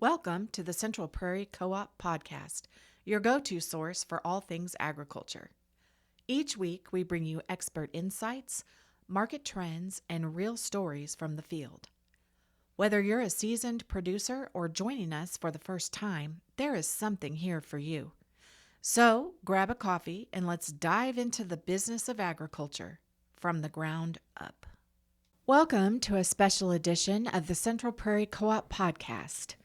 Welcome to the Central Prairie Co-op Podcast, your go-to source for all things agriculture. Each week, we bring you expert insights, market trends, and real stories from the field. Whether you're a seasoned producer or joining us for the first time, there is something here for you. So, grab a coffee and let's dive into the business of agriculture from the ground up. Welcome to a special edition of the Central Prairie Co-op Podcast.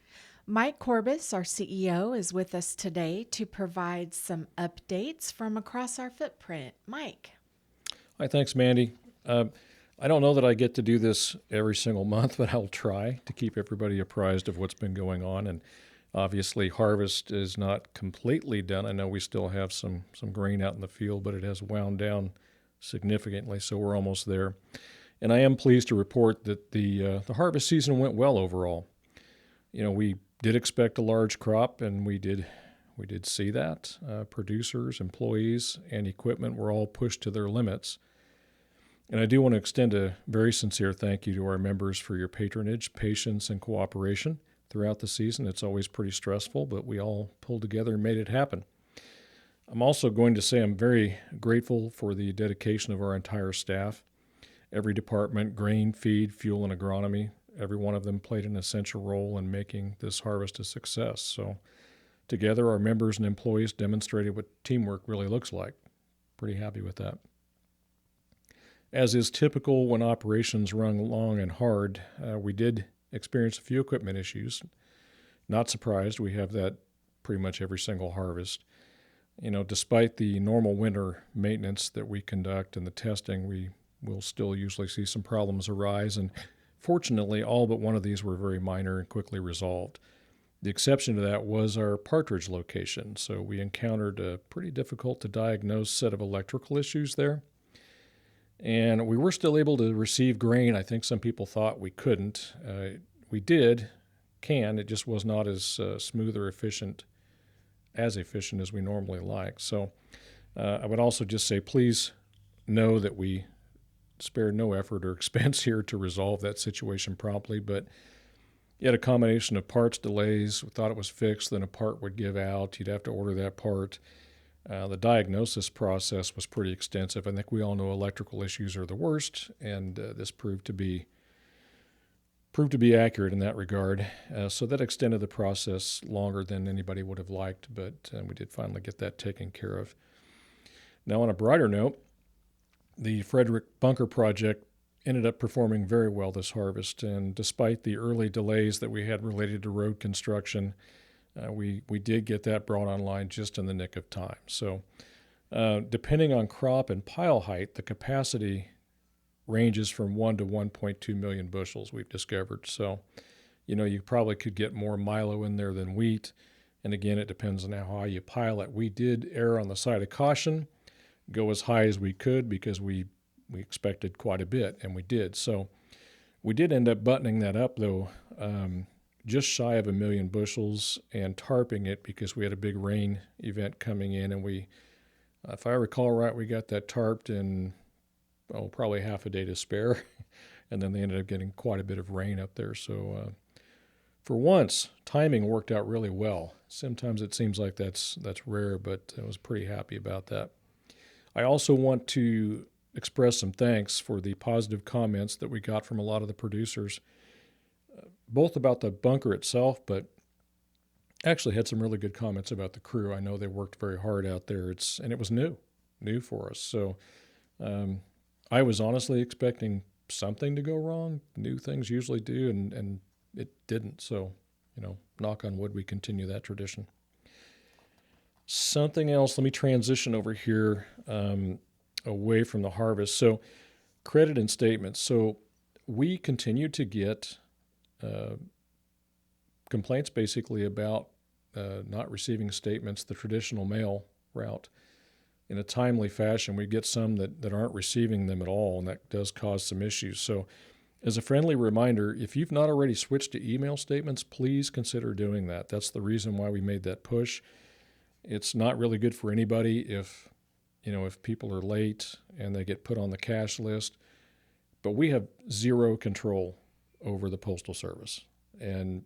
Mike Corbus, our CEO, is with us today to provide some updates from across our footprint. Mike. Hi, thanks, Mandy. I don't know that I get to do this every single month, but I'll try to keep everybody apprised of what's been going on. And obviously, harvest is not completely done. I know we still have some grain out in the field, but it has wound down significantly, so we're almost there. And I am pleased to report that the harvest season went well overall. You know, we did expect a large crop, and we did see that. Producers, employees, and equipment were all pushed to their limits. And I do want to extend a very sincere thank you to our members for your patronage, patience, and cooperation throughout the season. It's always pretty stressful, but we all pulled together and made it happen. I'm also going to say I'm very grateful for the dedication of our entire staff. Every department, grain, feed, fuel, and agronomy, every one of them played an essential role in making this harvest a success. So together, our members and employees demonstrated what teamwork really looks like. Pretty happy with that. As is typical when operations run long and hard, we did experience a few equipment issues. Not surprised, we have that pretty much every single harvest. You know, despite the normal winter maintenance that we conduct and the testing, we will still usually see some problems arise, and fortunately, all but one of these were very minor and quickly resolved. The exception to that was our partridge location, so we encountered a pretty difficult to diagnose set of electrical issues there. And we were still able to receive grain. I think some people thought we couldn't. We can. It just was not as smooth or efficient as we normally like. So I would also just say, please know that we spared no effort or expense here to resolve that situation promptly, but you had a combination of parts delays. We thought it was fixed, then a part would give out. You'd have to order that part. The diagnosis process was pretty extensive. I think we all know electrical issues are the worst, and this proved to be accurate in that regard. So that extended the process longer than anybody would have liked, but we did finally get that taken care of. Now, on a brighter note, the Frederick Bunker project ended up performing very well this harvest, and despite the early delays that we had related to road construction, we did get that brought online just in the nick of time. So depending on crop and pile height, the capacity ranges from 1 to 1.2 million bushels, we've discovered. So, you know, you probably could get more milo in there than wheat. And again, it depends on how high you pile it. We did err on the side of caution, go as high as we could because we expected quite a bit, and we did. So we did end up buttoning that up, though, just shy of 1 million bushels, and tarping it because we had a big rain event coming in, and we, if I recall right, we got that tarped in probably half a day to spare, and then they ended up getting quite a bit of rain up there. So for once, timing worked out really well. Sometimes it seems like that's rare, but I was pretty happy about that. I also want to express some thanks for the positive comments that we got from a lot of the producers, both about the bunker itself, but actually had some really good comments about the crew. I know they worked very hard out there. And it was new for us. So I was honestly expecting something to go wrong. New things usually do, and it didn't. So, you know, knock on wood, we continue that tradition. Something else, let me transition over here away from the harvest. So credit and statements. So we continue to get complaints basically about not receiving statements the traditional mail route in a timely fashion. We get some that aren't receiving them at all, and that does cause some issues. So as a friendly reminder, if you've not already switched to email statements, please consider doing that. That's the reason why we made that push. It's not really good for anybody if people are late and they get put on the cash list. But we have zero control over the Postal Service. And,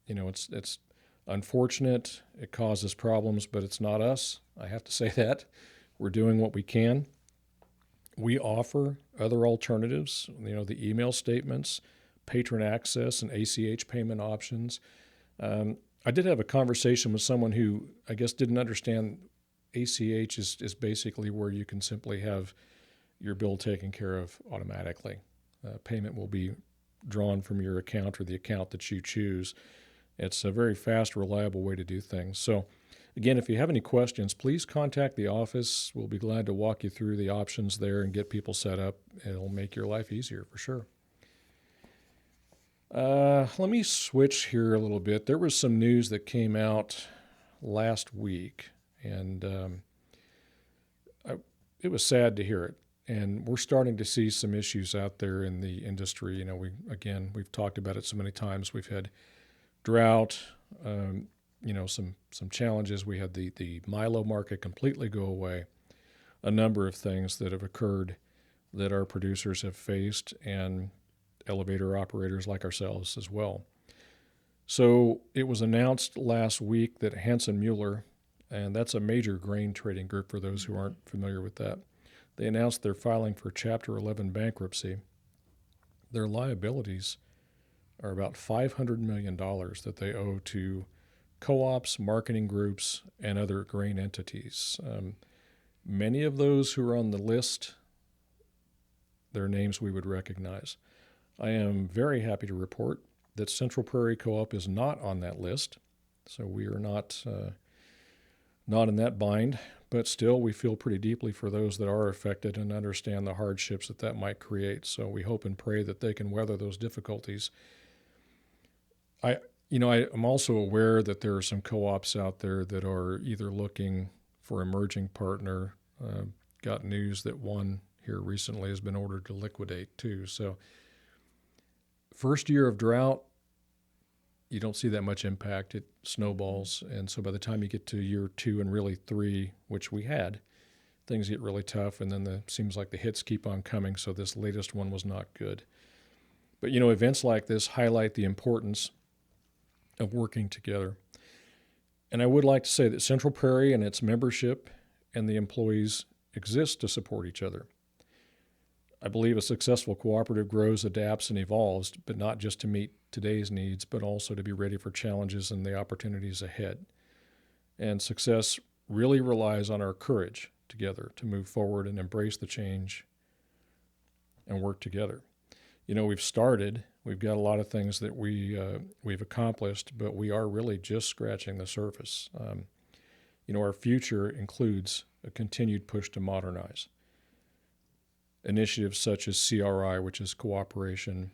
it's unfortunate. It causes problems, but it's not us. I have to say that. We're doing what we can. We offer other alternatives, the email statements, patron access, and ACH payment options. I did have a conversation with someone who I guess didn't understand ACH is basically where you can simply have your bill taken care of automatically. Payment will be drawn from your account or the account that you choose. It's a very fast, reliable way to do things. So, again, if you have any questions, please contact the office. We'll be glad to walk you through the options there and get people set up. It'll make your life easier for sure. Let me switch here a little bit. There was some news that came out last week, and it was sad to hear it. And we're starting to see some issues out there in the industry. We've talked about it so many times. We've had drought, some challenges. We had the Milo market completely go away. A number of things that have occurred that our producers have faced, and elevator operators like ourselves as well. So it was announced last week that Hansen Mueller, and that's a major grain trading group for those who aren't familiar with that, they announced they're filing for Chapter 11 bankruptcy. Their liabilities are about $500 million that they owe to co-ops, marketing groups, and other grain entities. Many of those who are on the list, their names we would recognize. I am very happy to report that Central Prairie Co-op is not on that list, so we are not in that bind, but still we feel pretty deeply for those that are affected and understand the hardships that might create. So we hope and pray that they can weather those difficulties. I'm also aware that there are some co-ops out there that are either looking for emerging partner. Got news that one here recently has been ordered to liquidate too. So first year of drought, you don't see that much impact. It snowballs. And so by the time you get to year 2 and really 3, which we had, things get really tough. And then seems like the hits keep on coming. So this latest one was not good. But, events like this highlight the importance of working together. And I would like to say that Central Prairie and its membership and the employees exist to support each other. I believe a successful cooperative grows, adapts, and evolves, but not just to meet today's needs, but also to be ready for challenges and the opportunities ahead. And success really relies on our courage together to move forward and embrace the change and work together. We've got a lot of things that we've accomplished, but we are really just scratching the surface. Our future includes a continued push to modernize. Initiatives such as CRI, which is Cooperation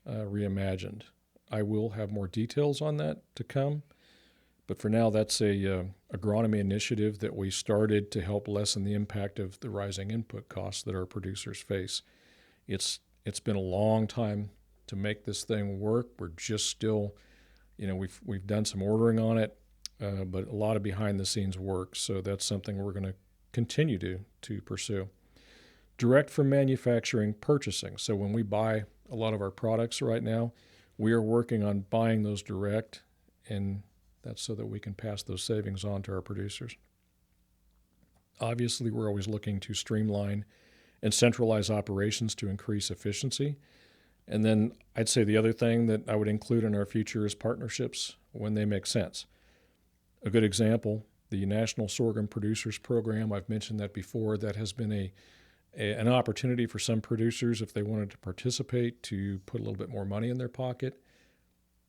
Reimagined. I will have more details on that to come, but for now, that's a agronomy initiative that we started to help lessen the impact of the rising input costs that our producers face. It's been a long time to make this thing work. We're just still, we've done some ordering on it, but a lot of behind the scenes work. So that's something we're going to continue to pursue. Direct from manufacturing purchasing. So when we buy a lot of our products right now, we are working on buying those direct, and that's so that we can pass those savings on to our producers. Obviously, we're always looking to streamline and centralize operations to increase efficiency. And then I'd say the other thing that I would include in our future is partnerships when they make sense. A good example, the National Sorghum Producers Program, I've mentioned that before, that has been an opportunity for some producers, if they wanted to participate, to put a little bit more money in their pocket.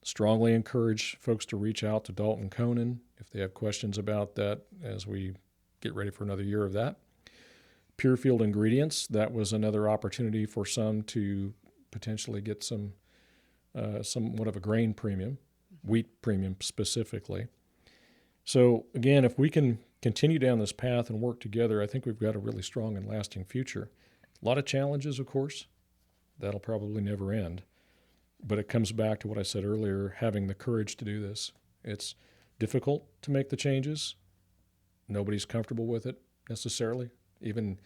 Strongly encourage folks to reach out to Dalton Conan if they have questions about that as we get ready for another year of that. Pure Field Ingredients, that was another opportunity for some to potentially get somewhat of a grain premium, wheat premium specifically. So again, if we can continue down this path and work together, I think we've got a really strong and lasting future. A lot of challenges, of course. That'll probably never end. But it comes back to what I said earlier, having the courage to do this. It's difficult to make the changes. Nobody's comfortable with it necessarily. Even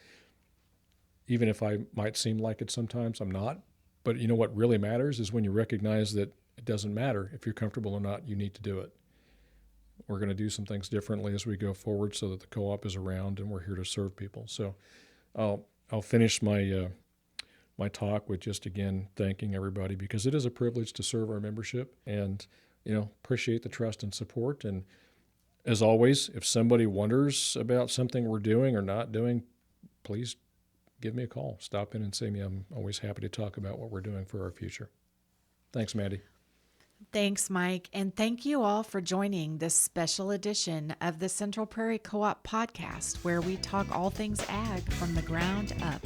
even if I might seem like it sometimes, I'm not. But you know what really matters is when you recognize that it doesn't matter if you're comfortable or not, you need to do it. We're going to do some things differently as we go forward so that the co-op is around and we're here to serve people. So I'll finish my my talk with just again thanking everybody, because it is a privilege to serve our membership, and appreciate the trust and support. And as always, if somebody wonders about something we're doing or not doing, please give me a call. Stop in and see me. I'm always happy to talk about what we're doing for our future. Thanks, Mandy. Thanks, Mike. And thank you all for joining this special edition of the Central Prairie Co-op podcast, where we talk all things ag from the ground up.